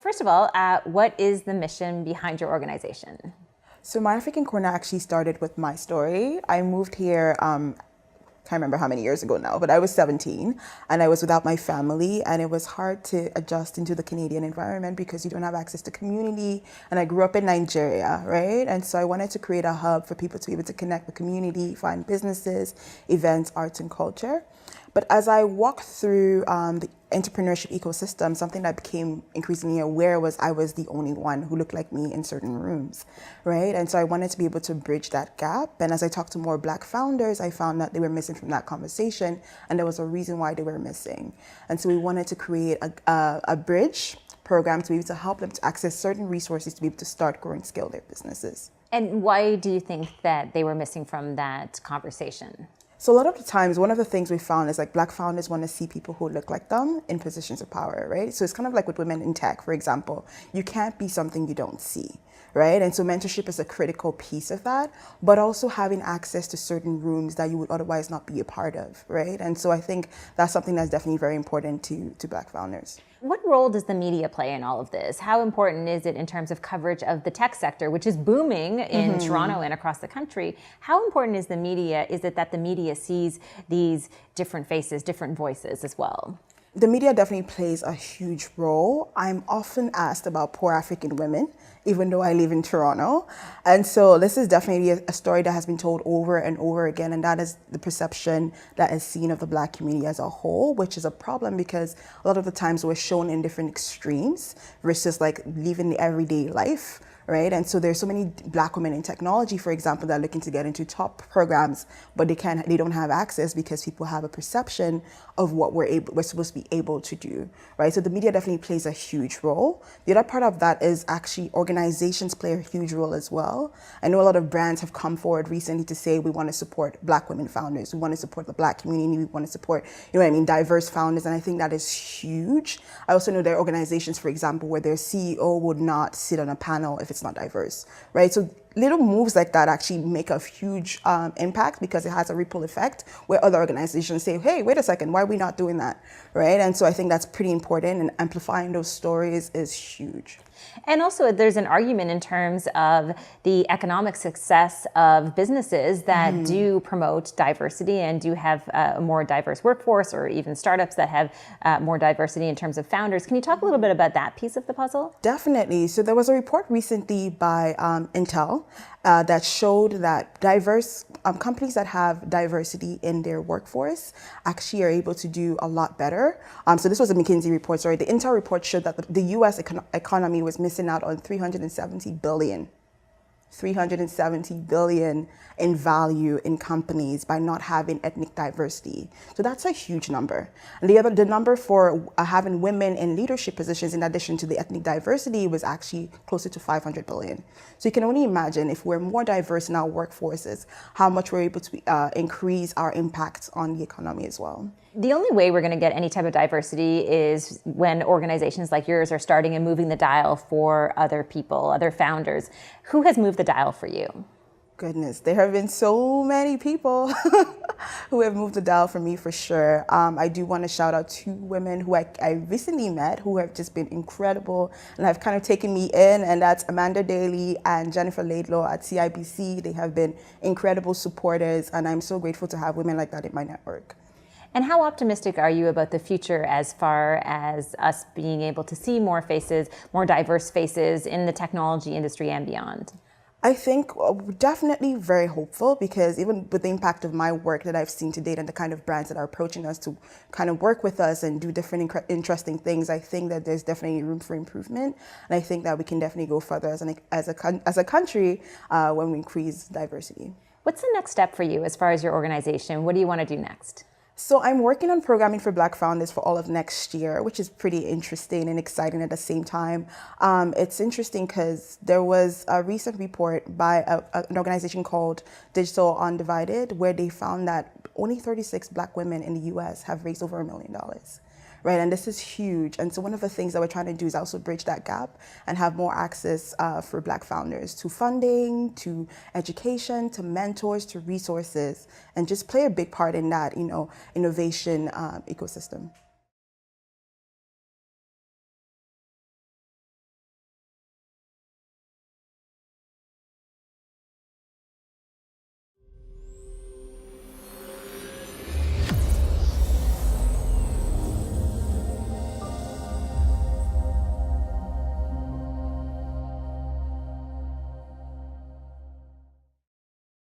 First of all, what is the mission behind your organization? So My African Corner actually started with my story. I moved here, can't remember how many years ago now, but I was 17 and I was without my family, and it was hard to adjust into the Canadian environment because you don't have access to community. And I grew up in Nigeria, right? And so I wanted to create a hub for people to be able to connect with community, find businesses, events, arts, and culture. But as I walked through the entrepreneurship ecosystem, something that I became increasingly aware was I was the only one who looked like me in certain rooms, right? And so I wanted to be able to bridge that gap. And as I talked to more Black founders, I found that they were missing from that conversation, and there was a reason why they were missing. And so we wanted to create a bridge program to be able to help them to access certain resources to be able to start, grow, and scale their businesses. And why do you think that they were missing from that conversation? So a lot of the times, one of the things we found is like Black founders want to see people who look like them in positions of power, right? So it's kind of like with women in tech, for example. You can't be something you don't see, right? And so mentorship is a critical piece of that, but also having access to certain rooms that you would otherwise not be a part of, right? And so I think that's something that's definitely very important to Black founders. What role does the media play in all of this? How important is it in terms of coverage of the tech sector, which is booming in Toronto and across the country? How important is it that the media sees these different faces, different voices as well? The media definitely plays a huge role. I'm often asked about poor African women, even though I live in Toronto. And so this is definitely a story that has been told over and over again, and that is the perception that is seen of the Black community as a whole, which is a problem because a lot of the times we're shown in different extremes versus like living the everyday life. Right, and so there's so many Black women in technology, for example, that are looking to get into top programs, but they don't have access because people have a perception of what we're supposed to be able to do, right? So the media definitely plays a huge role. The other part of that is actually organizations play a huge role as well. I know a lot of brands have come forward recently to say we want to support Black women founders, we want to support the Black community, we want to support, diverse founders, and I think that is huge. I also know there are organizations, for example, where their CEO would not sit on a panel if it's not diverse, right? So little moves like that actually make a huge impact because it has a ripple effect where other organizations say, hey, wait a second, why are we not doing that, right? And so I think that's pretty important, and amplifying those stories is huge. And also there's an argument in terms of the economic success of businesses that do promote diversity and do have a more diverse workforce, or even startups that have more diversity in terms of founders. Can you talk a little bit about that piece of the puzzle? Definitely. So there was a report recently by Intel that showed that diverse companies that have diversity in their workforce actually are able to do a lot better. So this was a McKinsey report, sorry. The Intel report showed that the US economy was missing out on $370 billion in value in companies by not having ethnic diversity. So that's a huge number. And the number for having women in leadership positions in addition to the ethnic diversity was actually closer to 500 billion. So you can only imagine if we're more diverse in our workforces, how much we're able to increase our impact on the economy as well. The only way we're going to get any type of diversity is when organizations like yours are starting and moving the dial for other people, other founders. Who has moved the dial for you? Goodness, there have been so many people who have moved the dial for me for sure. I do want to shout out two women who I recently met who have just been incredible and have kind of taken me in, and that's Amanda Daly and Jennifer Laidlaw at CIBC. They have been incredible supporters, and I'm so grateful to have women like that in my network. And how optimistic are you about the future as far as us being able to see more faces, more diverse faces in the technology industry and beyond? I think definitely very hopeful, because even with the impact of my work that I've seen to date and the kind of brands that are approaching us to kind of work with us and do different interesting things, I think that there's definitely room for improvement. And I think that we can definitely go further as a country when we increase diversity. What's the next step for you as far as your organization? What do you want to do next? So I'm working on programming for Black founders for all of next year, which is pretty interesting and exciting at the same time. It's interesting because there was a recent report by an organization called Digital Undivided, where they found that only 36 Black women in the US have raised over $1 million. Right, and this is huge. And so one of the things that we're trying to do is also bridge that gap and have more access for Black founders to funding, to education, to mentors, to resources, and just play a big part in that, innovation ecosystem.